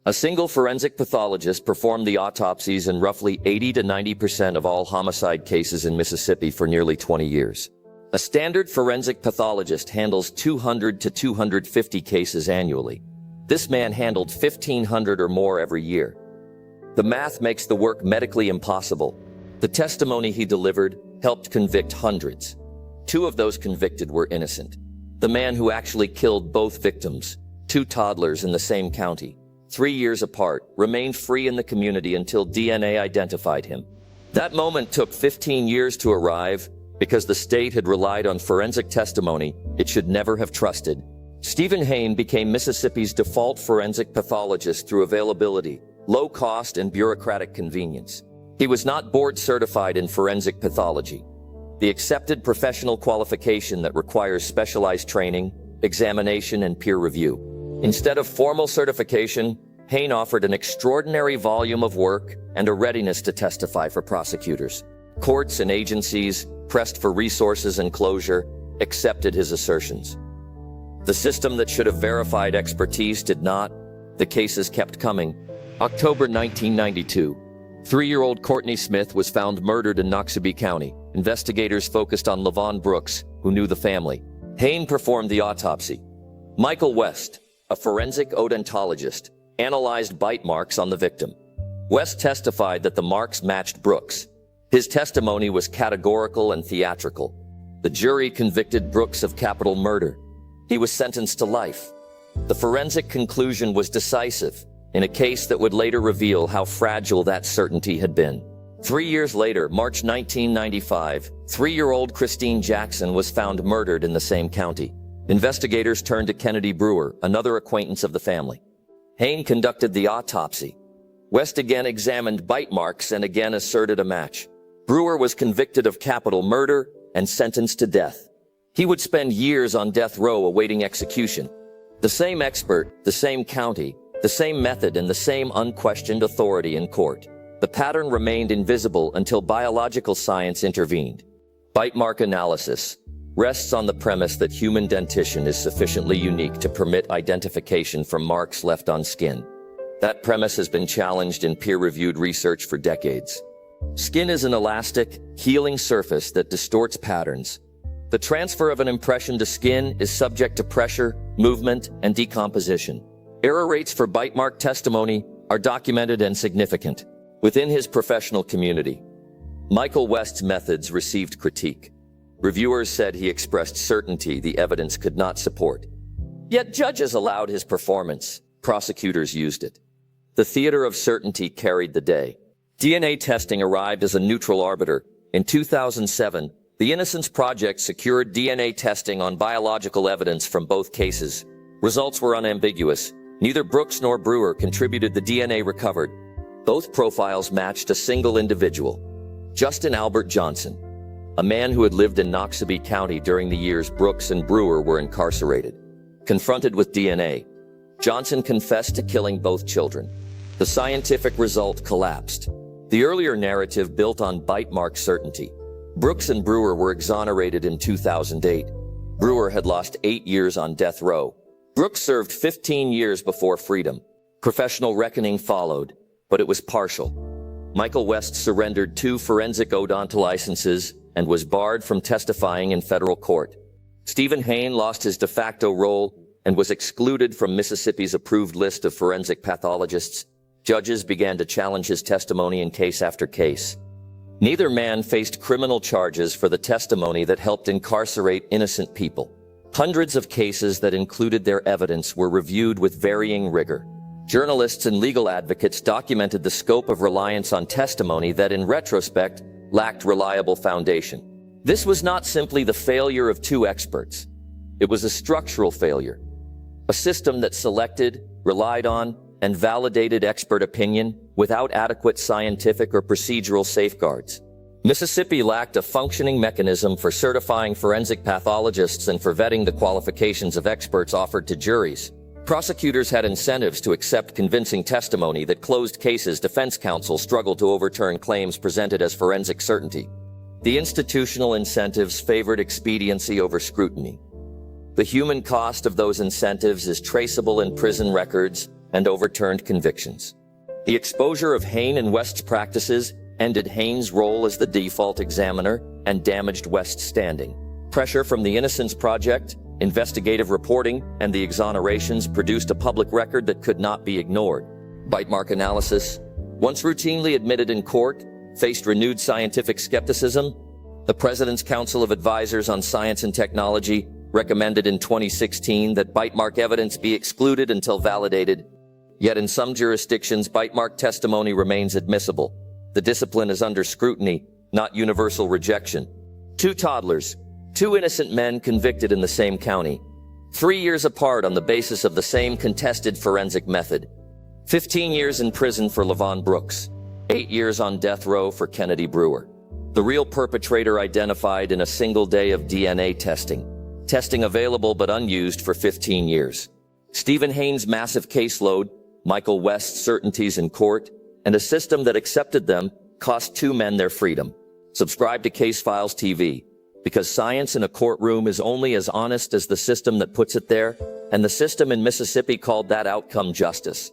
A single forensic pathologist performed the autopsies in roughly 80 to 90% of all homicide cases in Mississippi for nearly 20 years. A standard forensic pathologist handles 200 to 250 cases annually. This man handled 1,500 or more every year. The math makes the work medically impossible. The testimony he delivered helped convict hundreds. 2 of those convicted were innocent. The man who actually killed both victims, 2 toddlers in the same county, 3 years apart, remained free in the community until DNA identified him. That moment took 15 years to arrive because the state had relied on forensic testimony it should never have trusted. Stephen Hayne became Mississippi's default forensic pathologist through availability, low cost, and bureaucratic convenience. He was not board certified in forensic pathology, the accepted professional qualification that requires specialized training, examination, and peer review. Instead of formal certification, Hayne offered an extraordinary volume of work and a readiness to testify for prosecutors. Courts and agencies, pressed for resources and closure, accepted his assertions. The system that should have verified expertise did not. The cases kept coming. October 1992. 3-year-old Courtney Smith was found murdered in Noxubee County. Investigators focused on Levon Brooks, who knew the family. Hayne performed the autopsy. Michael West, a forensic odontologist, analyzed bite marks on the victim. West testified that the marks matched Brooks. His testimony was categorical and theatrical. The jury convicted Brooks of capital murder. He was sentenced to life. The forensic conclusion was decisive in a case that would later reveal how fragile that certainty had been. 3 years later, March 1995, 3-year-old Christine Jackson was found murdered in the same county. Investigators turned to Kennedy Brewer, another acquaintance of the family. Hayne conducted the autopsy. West again examined bite marks and again asserted a match. Brewer was convicted of capital murder and sentenced to death. He would spend years on death row awaiting execution. The same expert, the same county, the same method, and the same unquestioned authority in court. The pattern remained invisible until biological science intervened. Bite mark analysis rests on the premise that human dentition is sufficiently unique to permit identification from marks left on skin. That premise has been challenged in peer-reviewed research for decades. Skin is an elastic, healing surface that distorts patterns. The transfer of an impression to skin is subject to pressure, movement, and decomposition. Error rates for bite mark testimony are documented and significant. Within his professional community, Michael West's methods received critique. Reviewers said he expressed certainty the evidence could not support. Yet judges allowed his performance. Prosecutors used it. The theater of certainty carried the day. DNA testing arrived as a neutral arbiter. In 2007, the Innocence Project secured DNA testing on biological evidence from both cases. Results were unambiguous. Neither Brooks nor Brewer contributed the DNA recovered. Both profiles matched a single individual, Justin Albert Johnson, a man who had lived in Noxubee County during the years Brooks and Brewer were incarcerated. Confronted with DNA, Johnson confessed to killing both children. The scientific result collapsed. The earlier narrative built on bite mark certainty. Brooks and Brewer were exonerated in 2008. Brewer had lost 8 years on death row. Brooks served 15 years before freedom. Professional reckoning followed, but it was partial. Michael West surrendered 2 forensic odontal licenses and was barred from testifying in federal court. Stephen Hayne lost his de facto role and was excluded from Mississippi's approved list of forensic pathologists. Judges began to challenge his testimony in case after case. Neither man faced criminal charges for the testimony that helped incarcerate innocent people. Hundreds of cases that included their evidence were reviewed with varying rigor. Journalists and legal advocates documented the scope of reliance on testimony that, in retrospect, lacked reliable foundation. This was not simply the failure of 2 experts. It was a structural failure. A system that selected, relied on, and validated expert opinion without adequate scientific or procedural safeguards. Mississippi lacked a functioning mechanism for certifying forensic pathologists and for vetting the qualifications of experts offered to juries. Prosecutors had incentives to accept convincing testimony that closed cases defense counsel struggled to overturn claims presented as forensic certainty. The institutional incentives favored expediency over scrutiny. The human cost of those incentives is traceable in prison records, and overturned convictions. The exposure of Hayne and West's practices ended Hayne's role as the default examiner and damaged West's standing. Pressure from the Innocence Project, investigative reporting, and the exonerations produced a public record that could not be ignored. Bite mark analysis, once routinely admitted in court, faced renewed scientific skepticism. The President's Council of Advisors on Science and Technology recommended in 2016 that bite mark evidence be excluded until validated. Yet in some jurisdictions, bite mark testimony remains admissible. The discipline is under scrutiny, not universal rejection. 2 toddlers, 2 innocent men convicted in the same county, 3 years apart on the basis of the same contested forensic method. 15 years in prison for Levon Brooks, 8 years on death row for Kennedy Brewer. The real perpetrator identified in a single day of DNA testing available but unused for 15 years. Stephen Hayne's massive caseload, Michael West's certainties in court, and a system that accepted them cost 2 men their freedom. Subscribe to Case Files TV, because science in a courtroom is only as honest as the system that puts it there, and the system in Mississippi called that outcome justice.